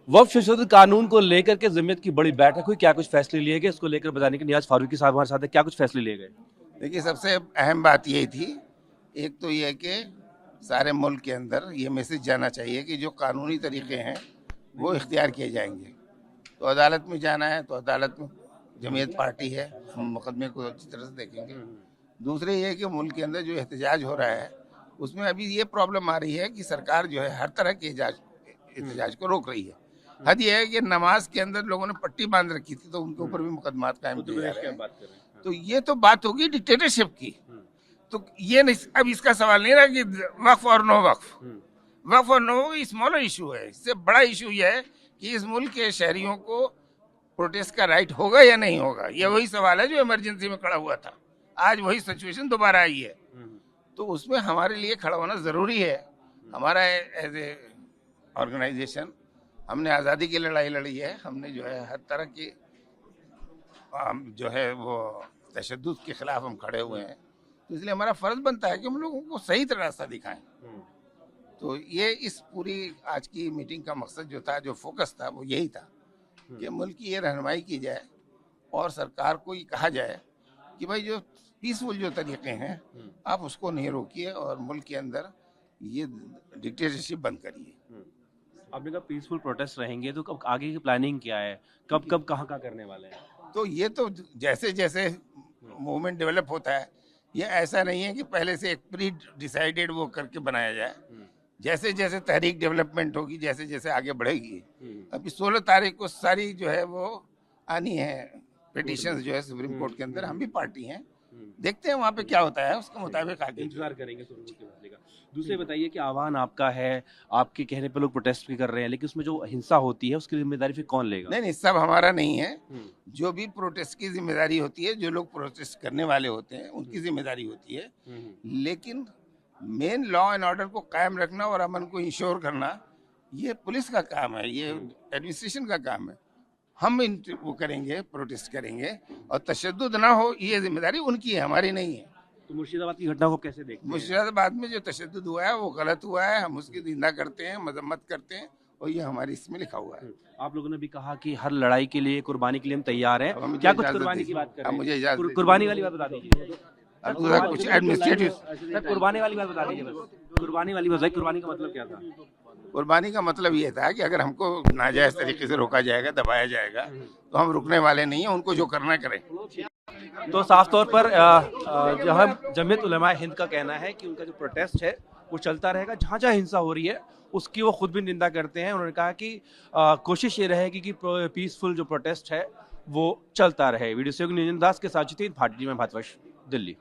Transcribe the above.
वक्फ संशोधन कानून को लेकर के जमीयत की बड़ी बैठक हुई, क्या कुछ फैसले लिए गए, इसको लेकर बताने के नियाज फारूकी साहब हमारे साथ है। क्या कुछ फैसले लिए गए? देखिए, सबसे अहम बात यही थी। एक तो ये कि सारे मुल्क के अंदर ये मैसेज जाना चाहिए कि जो कानूनी तरीके हैं वो इख्तियार किए जाएंगे। तो अदालत में जाना है तो अदालत में जमीयत पार्टी है, हम मुकदमे को अच्छी तरह से देखेंगे। दूसरे ये कि मुल्क के अंदर जो एहतजाज हो रहा है उसमें अभी ये प्रॉब्लम आ रही है कि सरकार जो है हर तरह के एहतजाज को रोक रही है। हद ये है कि नमाज के अंदर लोगों ने पट्टी बांध रखी थी तो उनके ऊपर भी मुकदमात कायम किए जा रहे हैं। तो ये तो बात होगी डिक्टेटरशिप की। तो ये नहीं, अब इसका सवाल नहीं रहा कि वक्फ और नो वक्फ। वक्फ और नो स्मॉलर इशू है। इससे बड़ा इशू ये है कि इस मुल्क के शहरियों को प्रोटेस्ट का राइट होगा या नहीं होगा। ये वही सवाल है जो इमरजेंसी में खड़ा हुआ था। आज वही सिचुएशन दोबारा आई है, तो उसमें हमारे लिए खड़ा होना जरूरी है। हमारा एज ए ऑर्गेनाइजेशन हमने आज़ादी की लड़ाई लड़ी है। हमने जो है हर तरह की जो है वो तशद्दुद के खिलाफ हम खड़े हुए हैं। तो इसलिए हमारा फर्ज बनता है कि हम लोगों को सही तरह रास्ता दिखाएं। तो ये इस पूरी आज की मीटिंग का मकसद जो था, जो फोकस था, वो यही था कि मुल्क की ये रहनुमाई की जाए और सरकार को ये कहा जाए कि भाई जो पीसफुल जो तरीके हैं आप उसको नहीं रोकिए और मुल्क के अंदर ये डिक्टेटरशिप बंद करिए। आपने कहा पीसफुल प्रोटेस्ट रहेंगे, तो कब आगे की प्लानिंग क्या है, कब कब कहाँ करने वाले हैं? तो ये तो जैसे जैसे मूवमेंट डेवलप होता है, ये ऐसा नहीं है कि पहले से एक प्री डिसाइडेड वो करके बनाया जाए। जैसे जैसे तहरीक डेवलपमेंट होगी, जैसे जैसे आगे बढ़ेगी। अभी 16 तारीख को सारी जो है वो आनी है पिटीशंस जो है सुप्रीम कोर्ट के अंदर। हम भी पार्टी हैं, देखते हैं वहाँ पे क्या होता है, उसके मुताबिक आगे इंतजार करेंगे सुप्रीम कोर्ट के फैसले का। दूसरे बताइए कि आह्वान आपका है, आपके कहने पर लोग प्रोटेस्ट भी कर रहे हैं, लेकिन उसमें जो हिंसा होती है उसकी जिम्मेदारी फिर कौन लेगा? नहीं, सब हमारा नहीं है। जो भी प्रोटेस्ट की जिम्मेदारी होती है, जो लोग प्रोटेस्ट करने वाले होते हैं उनकी जिम्मेदारी होती है। लेकिन मेन लॉ एंड ऑर्डर को कायम रखना और अमन को इंश्योर करना ये पुलिस का काम है, ये एडमिनिस्ट्रेशन का काम है। हम वो करेंगे, प्रोटेस्ट करेंगे और तशद्दुद ना हो, ये जिम्मेदारी उनकी है, हमारी नहीं है। तो मुर्शिदाबाद की घटना को कैसे देखते हैं? मुर्शिदाबाद में जो तशद्दुद हुआ है वो गलत हुआ है। हम उसकी निंदा करते हैं, मजम्मत करते हैं और ये हमारी इसमें लिखा हुआ है। आप लोगों ने भी कहा कि हर लड़ाई के लिए, कुर्बानी के लिए हम तैयार हैं। क्या कुछ कुर्बानी की बात कर रहे हैं? मुझे इजाजत कुर्बानी वाली बात बता दीजिए। कुछ एडमिनिस्ट्रेटिव कुर्बानी वाली बात बता दीजिए बस। कुर्बानी वाली बताइए, कुर्बानी का मतलब क्या था? कुर्बानी का मतलब ये था कि अगर हमको नाजायज तरीके से रोका जाएगा, दबाया जाएगा, तो हम रुकने वाले नहीं हैं। उनको जो करना करें। तो साफ तौर पर जो है जमीयत उलमा हिंद का कहना है कि उनका जो प्रोटेस्ट है वो चलता रहेगा। जहाँ जहाँ हिंसा हो रही है उसकी वो खुद भी निंदा करते हैं। उन्होंने कहा कि कोशिश ये रहेगी कि पीसफुल जो प्रोटेस्ट है वो चलता रहे। वीडियो सहयोगी निरंजन दास के साथ जितेंद्र भाटी में भारतवर्ष, दिल्ली।